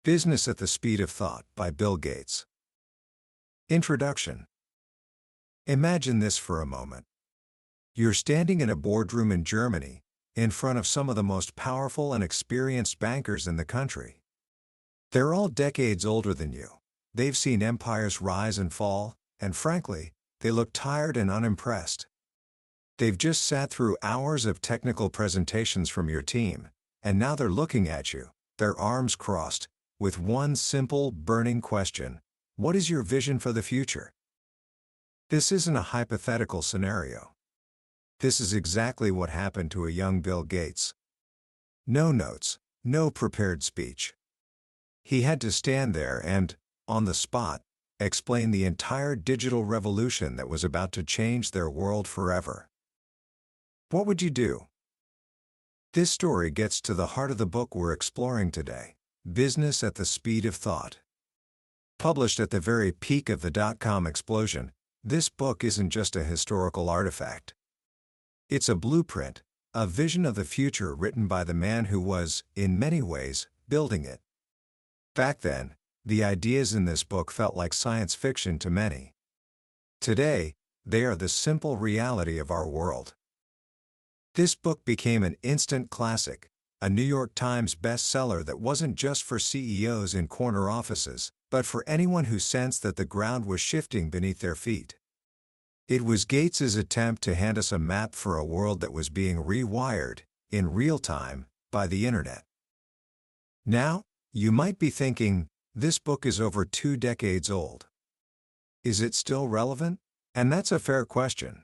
Business at the Speed of Thought by Bill Gates. Introduction. Imagine this for a moment. You're standing in a boardroom in Germany, in front of some of the most powerful and experienced bankers in the country. They're all decades older than you. They've seen empires rise and fall, and frankly, they look tired and unimpressed. They've just sat through hours of technical presentations from your team, and now they're looking at you, their arms crossed, with one simple, burning question: what is your vision for the future? This isn't a hypothetical scenario. This is exactly what happened to a young Bill Gates. No notes, no prepared speech. He had to stand there and, on the spot, explain the entire digital revolution that was about to change their world forever. What would you do? This story gets to the heart of the book we're exploring today. Business at the Speed of Thought. Published at the very peak of the dot-com explosion, this book isn't just a historical artifact. It's a blueprint, a vision of the future written by the man who was, in many ways, building it. Back then, the ideas in this book felt like science fiction to many. Today, they are the simple reality of our world. This book became an instant classic, a New York Times bestseller that wasn't just for CEOs in corner offices, but for anyone who sensed that the ground was shifting beneath their feet. It was Gates's attempt to hand us a map for a world that was being rewired, in real time, by the internet. Now, you might be thinking, this book is over 2 decades old. Is it still relevant? And that's a fair question.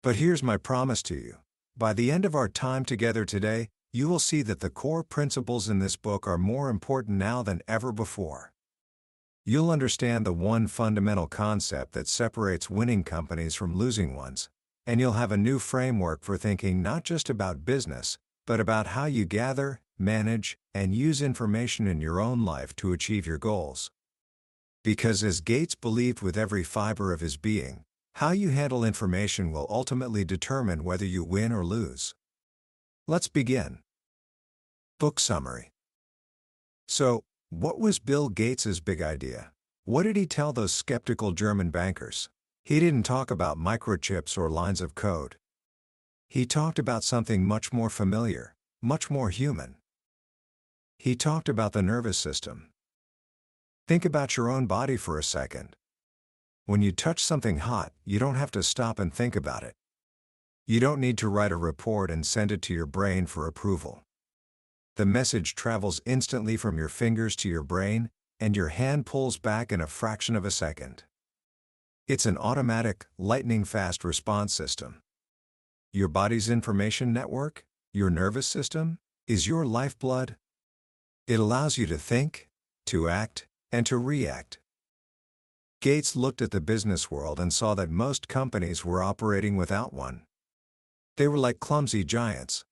But here's my promise to you. By the end of our time together today, you will see that the core principles in this book are more important now than ever before. You'll understand the one fundamental concept that separates winning companies from losing ones, and you'll have a new framework for thinking not just about business, but about how you gather, manage, and use information in your own life to achieve your goals. Because as Gates believed with every fiber of his being, how you handle information will ultimately determine whether you win or lose. Let's begin. Book summary. So, what was Bill Gates's big idea? What did he tell those skeptical German bankers? He didn't talk about microchips or lines of code. He talked about something much more familiar, much more human. He talked about the nervous system. Think about your own body for a second. When you touch something hot, you don't have to stop and think about it. You don't need to write a report and send it to your brain for approval. The message travels instantly from your fingers to your brain, and your hand pulls back in a fraction of a second. It's an automatic, lightning-fast response system. Your body's information network, your nervous system, is your lifeblood. It allows you to think, to act, and to react. Gates looked at the business world and saw that most companies were operating without one. They were like clumsy giants.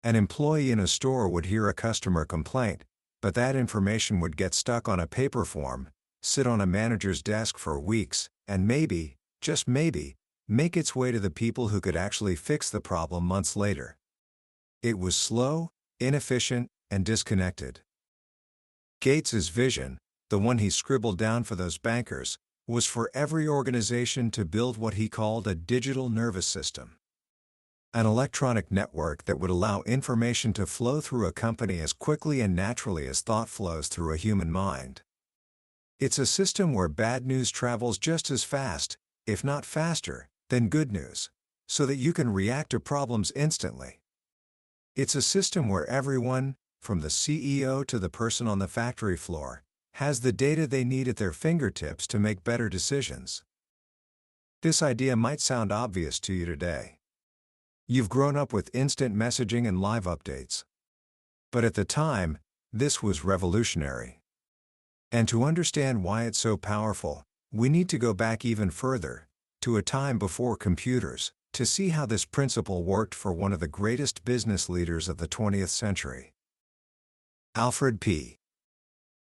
An employee in a store would hear a customer complaint, but that information would get stuck on a paper form, sit on a manager's desk for weeks, and maybe, just maybe, make its way to the people who could actually fix the problem months later. It was slow, inefficient, and disconnected. Gates's vision, the one he scribbled down for those bankers, was for every organization to build what he called a digital nervous system. An electronic network that would allow information to flow through a company as quickly and naturally as thought flows through a human mind. It's a system where bad news travels just as fast, if not faster, than good news, so that you can react to problems instantly. It's a system where everyone, from the CEO to the person on the factory floor, has the data they need at their fingertips to make better decisions. This idea might sound obvious to you today. You've grown up with instant messaging and live updates. But at the time, this was revolutionary. And to understand why it's so powerful, we need to go back even further, to a time before computers, to see how this principle worked for one of the greatest business leaders of the 20th century. Alfred P.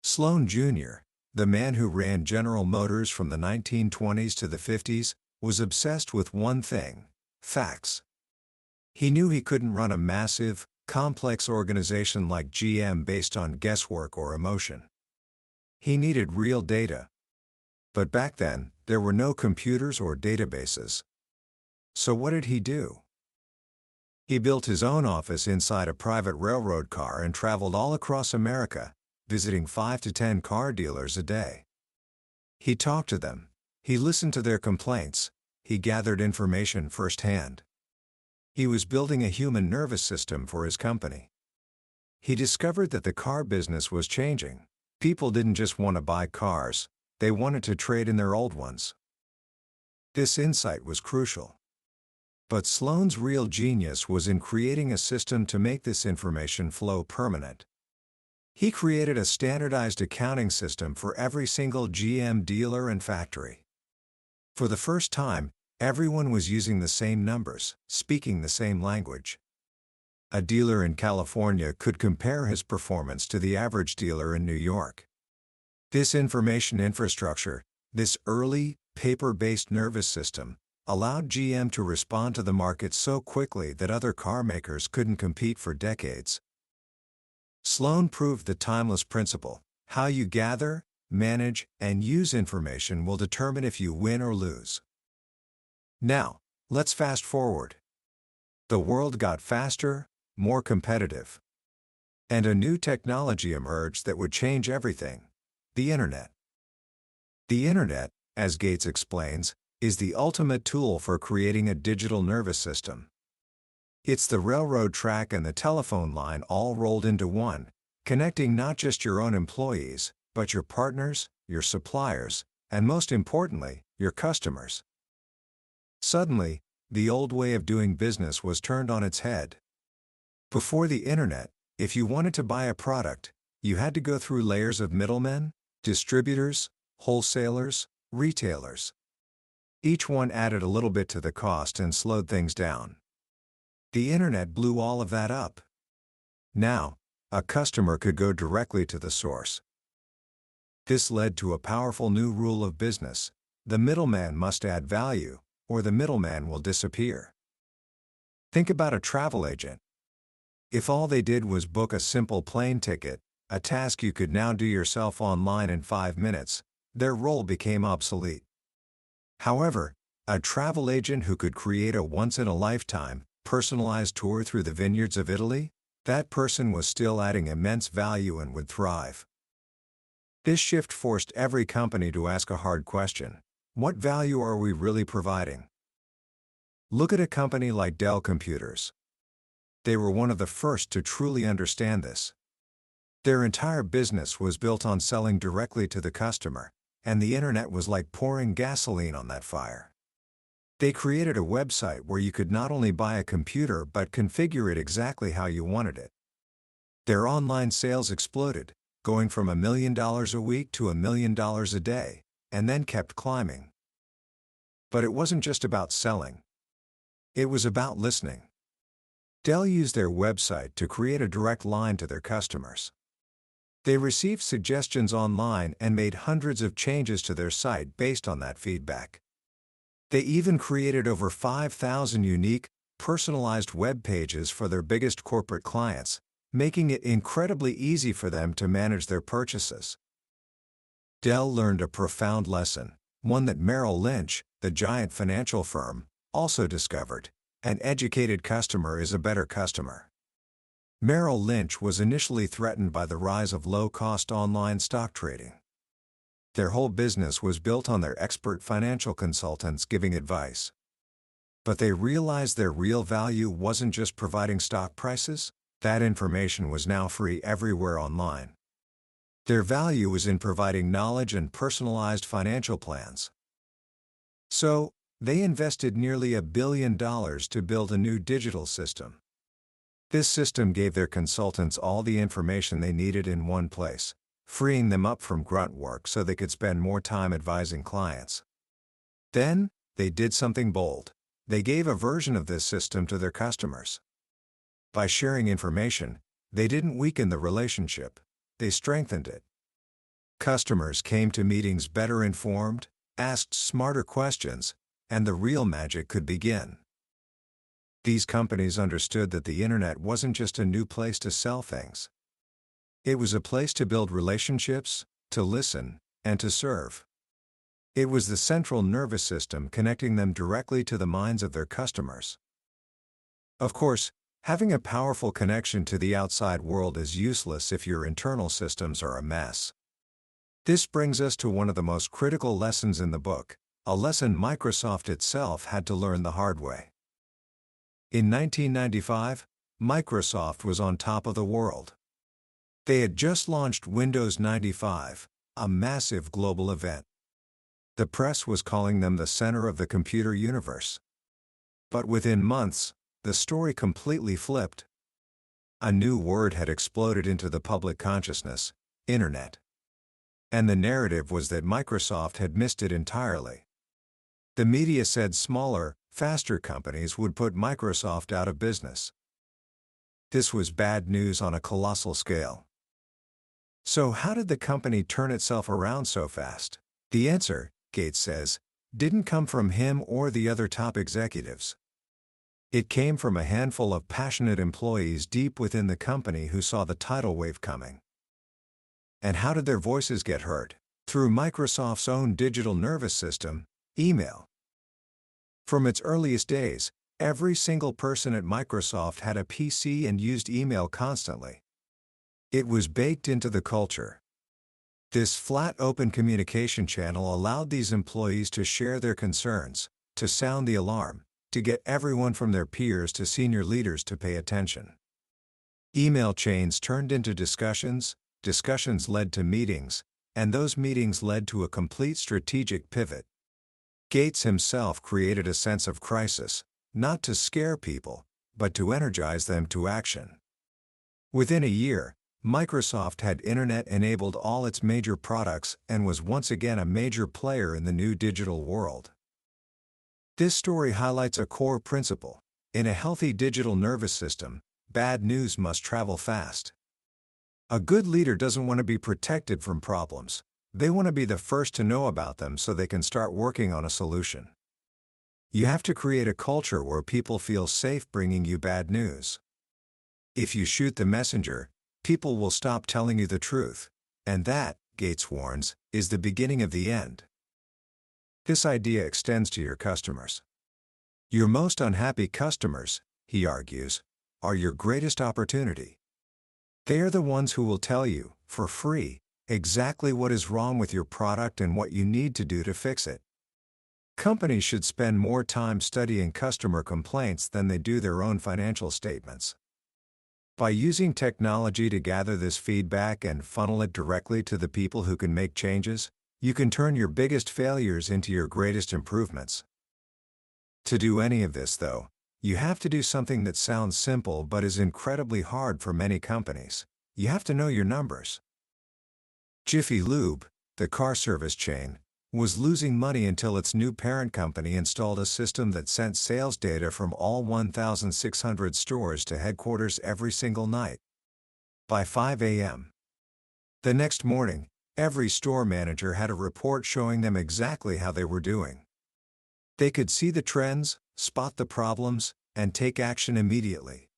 Sloan Jr., the man who ran General Motors from the 1920s to the 50s, was obsessed with one thing: facts. He knew he couldn't run a massive, complex organization like GM based on guesswork or emotion. He needed real data. But back then, there were no computers or databases. So what did he do? He built his own office inside a private railroad car and traveled all across America, visiting 5 to 10 car dealers a day. He talked to them. He listened to their complaints. He gathered information firsthand. He was building a human nervous system for his company. He discovered that the car business was changing. People didn't just want to buy cars, they wanted to trade in their old ones. This insight was crucial. But Sloan's real genius was in creating a system to make this information flow permanent. He created a standardized accounting system for every single GM dealer and factory. For the first time, everyone was using the same numbers, speaking the same language. A dealer in California could compare his performance to the average dealer in New York. This information infrastructure, this early, paper-based nervous system, allowed GM to respond to the market so quickly that other car makers couldn't compete for decades. Sloan proved the timeless principle: how you gather, manage, and use information will determine if you win or lose. Now, let's fast forward. The world got faster, more competitive. And a new technology emerged that would change everything: the Internet. The Internet, as Gates explains, is the ultimate tool for creating a digital nervous system. It's the railroad track and the telephone line all rolled into one, connecting not just your own employees, but your partners, your suppliers, and most importantly, your customers. Suddenly, the old way of doing business was turned on its head. Before the Internet, if you wanted to buy a product, you had to go through layers of middlemen, distributors, wholesalers, retailers. Each one added a little bit to the cost and slowed things down. The Internet blew all of that up. Now, a customer could go directly to the source. This led to a powerful new rule of business: the middleman must add value, or the middleman will disappear. Think about a travel agent. If all they did was book a simple plane ticket, a task you could now do yourself online in 5 minutes, their role became obsolete. However, a travel agent who could create a once-in-a-lifetime, personalized tour through the vineyards of Italy, that person was still adding immense value and would thrive. This shift forced every company to ask a hard question: what value are we really providing? Look at a company like Dell Computers. They were one of the first to truly understand this. Their entire business was built on selling directly to the customer, and the Internet was like pouring gasoline on that fire. They created a website where you could not only buy a computer but configure it exactly how you wanted it. Their online sales exploded, going from $1 million a week to $1 million a day, and then kept climbing. But it wasn't just about selling. It was about listening. Dell used their website to create a direct line to their customers. They received suggestions online and made hundreds of changes to their site based on that feedback. They even created over 5,000 unique, personalized web pages for their biggest corporate clients, making it incredibly easy for them to manage their purchases. Dell learned a profound lesson, one that Merrill Lynch, the giant financial firm, also discovered: an educated customer is a better customer. Merrill Lynch was initially threatened by the rise of low-cost online stock trading. Their whole business was built on their expert financial consultants giving advice. But they realized their real value wasn't just providing stock prices; that information was now free everywhere online. Their value was in providing knowledge and personalized financial plans. So, they invested nearly $1 billion to build a new digital system. This system gave their consultants all the information they needed in one place, freeing them up from grunt work so they could spend more time advising clients. Then, they did something bold. They gave a version of this system to their customers. By sharing information, they didn't weaken the relationship, they strengthened it. Customers came to meetings better informed, asked smarter questions, and the real magic could begin. These companies understood that the internet wasn't just a new place to sell things. It was a place to build relationships, to listen, and to serve. It was the central nervous system connecting them directly to the minds of their customers. Of course, having a powerful connection to the outside world is useless if your internal systems are a mess. This brings us to one of the most critical lessons in the book, a lesson Microsoft itself had to learn the hard way. In 1995, Microsoft was on top of the world. They had just launched Windows 95, a massive global event. The press was calling them the center of the computer universe. But within months, the story completely flipped. A new word had exploded into the public consciousness: Internet. And the narrative was that Microsoft had missed it entirely. The media said smaller, faster companies would put Microsoft out of business. This was bad news on a colossal scale. So how did the company turn itself around so fast? The answer, Gates says, didn't come from him or the other top executives. It came from a handful of passionate employees deep within the company who saw the tidal wave coming. And how did their voices get heard? Through Microsoft's own digital nervous system, email. From its earliest days, every single person at Microsoft had a PC and used email constantly. It was baked into the culture. This flat open communication channel allowed these employees to share their concerns, to sound the alarm, to get everyone from their peers to senior leaders to pay attention. Email chains turned into discussions, discussions led to meetings, and those meetings led to a complete strategic pivot. Gates himself created a sense of crisis, not to scare people, but to energize them to action. Within a year, Microsoft had Internet-enabled all its major products and was once again a major player in the new digital world. This story highlights a core principle: in a healthy digital nervous system, bad news must travel fast. A good leader doesn't want to be protected from problems. They want to be the first to know about them so they can start working on a solution. You have to create a culture where people feel safe bringing you bad news. If you shoot the messenger, people will stop telling you the truth, and that, Gates warns, is the beginning of the end. This idea extends to your customers. Your most unhappy customers, he argues, are your greatest opportunity. They are the ones who will tell you, for free, exactly what is wrong with your product and what you need to do to fix it. Companies should spend more time studying customer complaints than they do their own financial statements. By using technology to gather this feedback and funnel it directly to the people who can make changes, you can turn your biggest failures into your greatest improvements. To do any of this, though, you have to do something that sounds simple but is incredibly hard for many companies. You have to know your numbers. Jiffy Lube, the car service chain, was losing money until its new parent company installed a system that sent sales data from all 1,600 stores to headquarters every single night. By 5 a.m. the next morning, every store manager had a report showing them exactly how they were doing. They could see the trends, spot the problems, and take action immediately.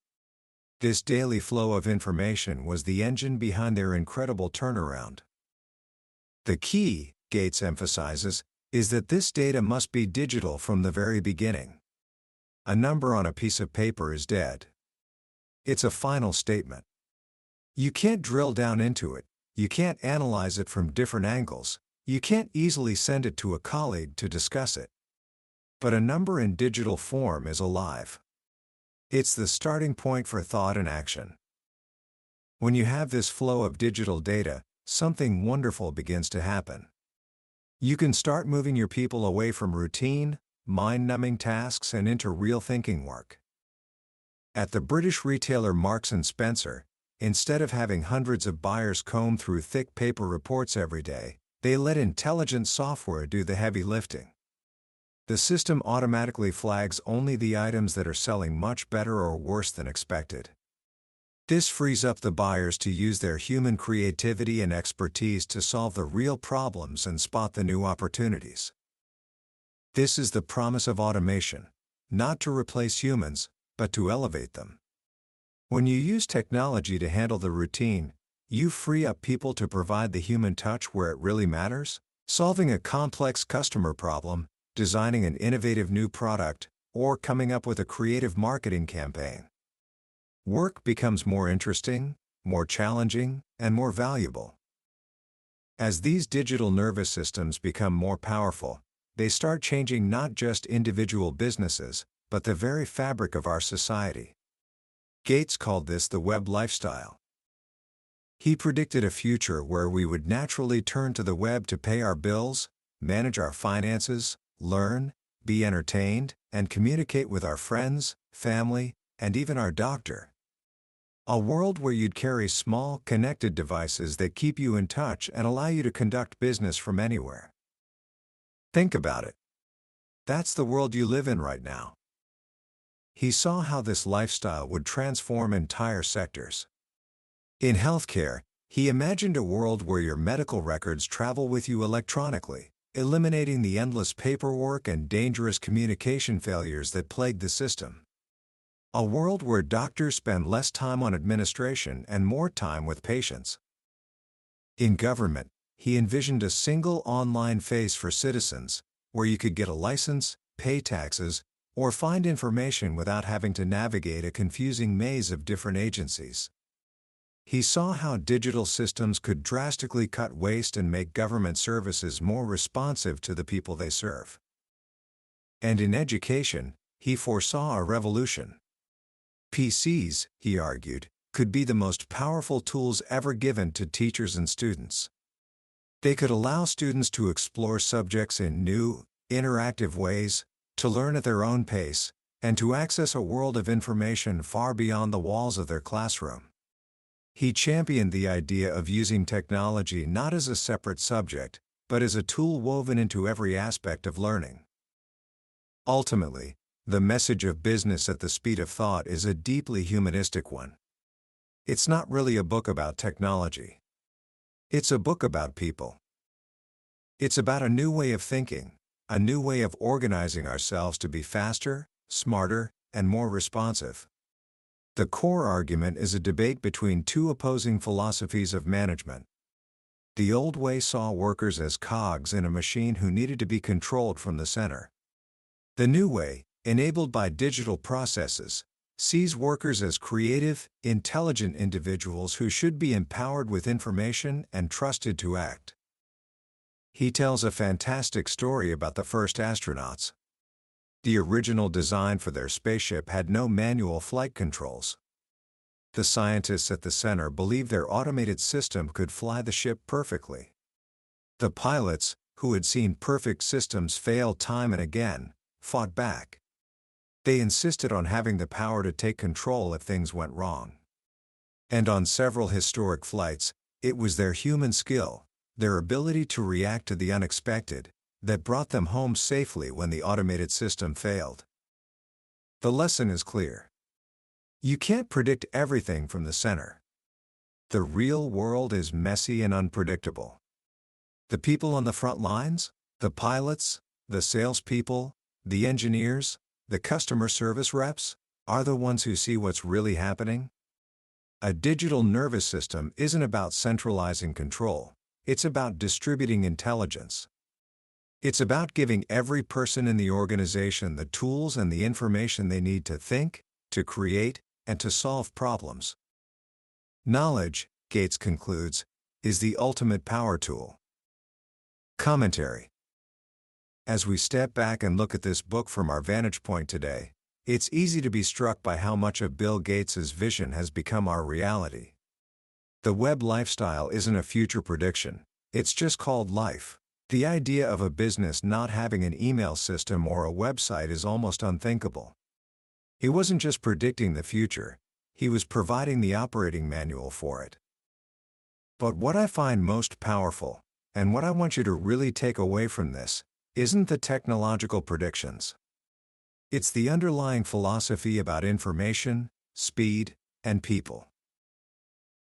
This daily flow of information was the engine behind their incredible turnaround. The key, Gates emphasizes, is that this data must be digital from the very beginning. A number on a piece of paper is dead. It's a final statement. You can't drill down into it, you can't analyze it from different angles, you can't easily send it to a colleague to discuss it. But a number in digital form is alive. It's the starting point for thought and action. When you have this flow of digital data, something wonderful begins to happen. You can start moving your people away from routine, mind-numbing tasks and into real thinking work. At the British retailer Marks & Spencer, instead of having hundreds of buyers comb through thick paper reports every day, they let intelligent software do the heavy lifting. The system automatically flags only the items that are selling much better or worse than expected. This frees up the buyers to use their human creativity and expertise to solve the real problems and spot the new opportunities. This is the promise of automation, not to replace humans, but to elevate them. When you use technology to handle the routine, you free up people to provide the human touch where it really matters, solving a complex customer problem, designing an innovative new product, or coming up with a creative marketing campaign. Work becomes more interesting, more challenging, and more valuable. As these digital nervous systems become more powerful, they start changing not just individual businesses, but the very fabric of our society. Gates called this the web lifestyle. He predicted a future where we would naturally turn to the web to pay our bills, manage our finances, learn, be entertained, and communicate with our friends, family, and even our doctor. A world where you'd carry small, connected devices that keep you in touch and allow you to conduct business from anywhere. Think about it. That's the world you live in right now. He saw how this lifestyle would transform entire sectors. In healthcare, he imagined a world where your medical records travel with you electronically, eliminating the endless paperwork and dangerous communication failures that plague the system. A world where doctors spend less time on administration and more time with patients. In government, he envisioned a single online face for citizens, where you could get a license, pay taxes, or find information without having to navigate a confusing maze of different agencies. He saw how digital systems could drastically cut waste and make government services more responsive to the people they serve. And in education, he foresaw a revolution. PCs, he argued, could be the most powerful tools ever given to teachers and students. They could allow students to explore subjects in new, interactive ways, to learn at their own pace, and to access a world of information far beyond the walls of their classroom. He championed the idea of using technology not as a separate subject, but as a tool woven into every aspect of learning. Ultimately, the message of Business at the Speed of Thought is a deeply humanistic one. It's not really a book about technology. It's a book about people. It's about a new way of thinking, a new way of organizing ourselves to be faster, smarter, and more responsive. The core argument is a debate between two opposing philosophies of management. The old way saw workers as cogs in a machine who needed to be controlled from the center. The new way, enabled by digital processes, sees workers as creative, intelligent individuals who should be empowered with information and trusted to act. He tells a fantastic story about the first astronauts. The original design for their spaceship had no manual flight controls. The scientists at the center believed their automated system could fly the ship perfectly. The pilots, who had seen perfect systems fail time and again, fought back. They insisted on having the power to take control if things went wrong. And on several historic flights, it was their human skill, their ability to react to the unexpected, that brought them home safely when the automated system failed. The lesson is clear. You can't predict everything from the center. The real world is messy and unpredictable. The people on the front lines, the pilots, the salespeople, the engineers, the customer service reps, are the ones who see what's really happening. A digital nervous system isn't about centralizing control, it's about distributing intelligence. It's about giving every person in the organization the tools and the information they need to think, to create, and to solve problems. Knowledge, Gates concludes, is the ultimate power tool. Commentary. As we step back and look at this book from our vantage point today, it's easy to be struck by how much of Bill Gates's vision has become our reality. The web lifestyle isn't a future prediction, it's just called life. The idea of a business not having an email system or a website is almost unthinkable. He wasn't just predicting the future, he was providing the operating manual for it. But what I find most powerful, and what I want you to really take away from this, isn't the technological predictions. It's the underlying philosophy about information, speed, and people.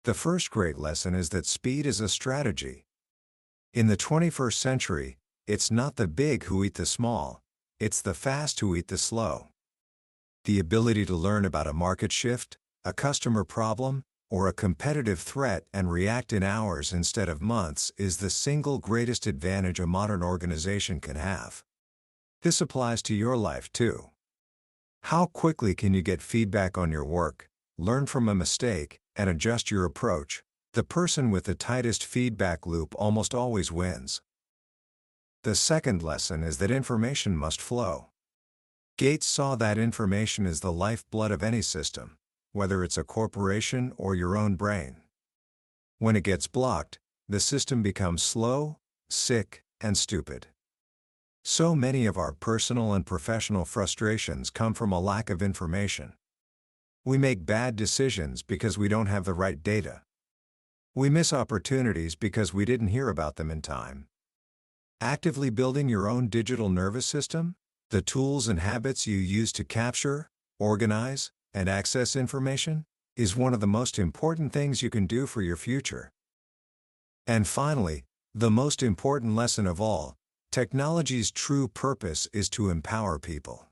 The first great lesson is that speed is a strategy. In the 21st century, it's not the big who eat the small, it's the fast who eat the slow. The ability to learn about a market shift, a customer problem, or a competitive threat and react in hours instead of months is the single greatest advantage a modern organization can have. This applies to your life too. How quickly can you get feedback on your work, learn from a mistake, and adjust your approach? The person with the tightest feedback loop almost always wins. The second lesson is that information must flow. Gates saw that information is the lifeblood of any system, whether it's a corporation or your own brain. When it gets blocked, the system becomes slow, sick, and stupid. So many of our personal and professional frustrations come from a lack of information. We make bad decisions because we don't have the right data. We miss opportunities because we didn't hear about them in time. Actively building your own digital nervous system, the tools and habits you use to capture, organize, and access information, is one of the most important things you can do for your future. And finally, the most important lesson of all, technology's true purpose is to empower people.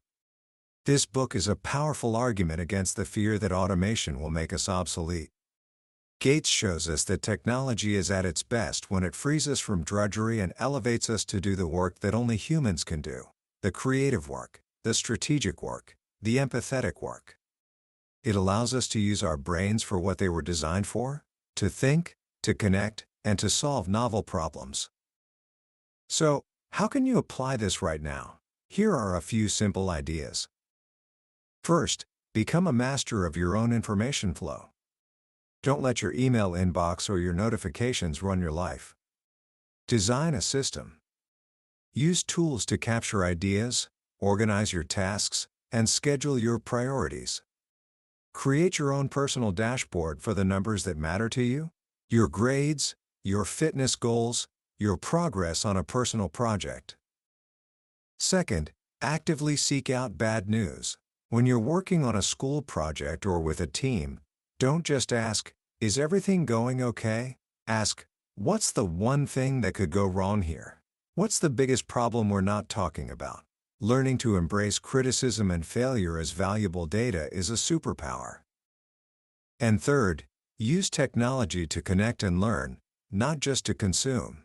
This book is a powerful argument against the fear that automation will make us obsolete. Gates shows us that technology is at its best when it frees us from drudgery and elevates us to do the work that only humans can do, the creative work, the strategic work, the empathetic work. It allows us to use our brains for what they were designed for, to think, to connect, and to solve novel problems. So, how can you apply this right now? Here are a few simple ideas. First, become a master of your own information flow. Don't let your email inbox or your notifications run your life. Design a system. Use tools to capture ideas, organize your tasks, and schedule your priorities. Create your own personal dashboard for the numbers that matter to you, your grades, your fitness goals, your progress on a personal project. Second, actively seek out bad news. When you're working on a school project or with a team, don't just ask, "Is everything going okay?" Ask, "What's the one thing that could go wrong here? What's the biggest problem we're not talking about?" Learning to embrace criticism and failure as valuable data is a superpower. And third, use technology to connect and learn, not just to consume.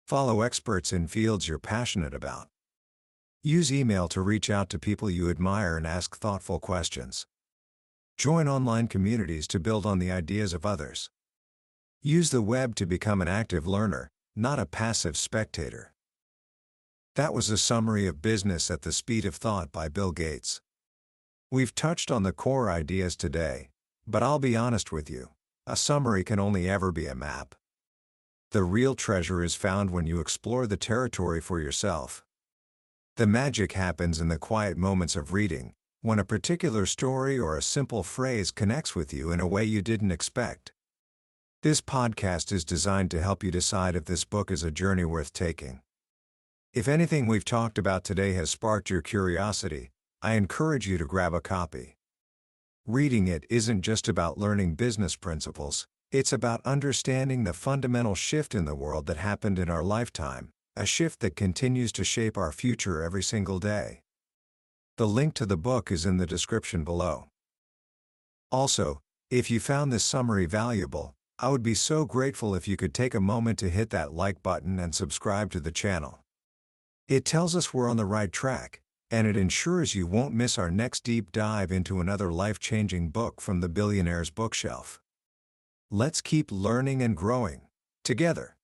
Follow experts in fields you're passionate about. Use email to reach out to people you admire and ask thoughtful questions. Join online communities to build on the ideas of others. Use the web to become an active learner, not a passive spectator. That was a summary of Business at the Speed of Thought by Bill Gates. We've touched on the core ideas today, but I'll be honest with you, a summary can only ever be a map. The real treasure is found when you explore the territory for yourself. The magic happens in the quiet moments of reading, when a particular story or a simple phrase connects with you in a way you didn't expect. This podcast is designed to help you decide if this book is a journey worth taking. If anything we've talked about today has sparked your curiosity, I encourage you to grab a copy. Reading it isn't just about learning business principles, it's about understanding the fundamental shift in the world that happened in our lifetime, a shift that continues to shape our future every single day. The link to the book is in the description below. Also, if you found this summary valuable, I would be so grateful if you could take a moment to hit that like button and subscribe to the channel. It tells us we're on the right track, and it ensures you won't miss our next deep dive into another life-changing book from the billionaire's bookshelf. Let's keep learning and growing together.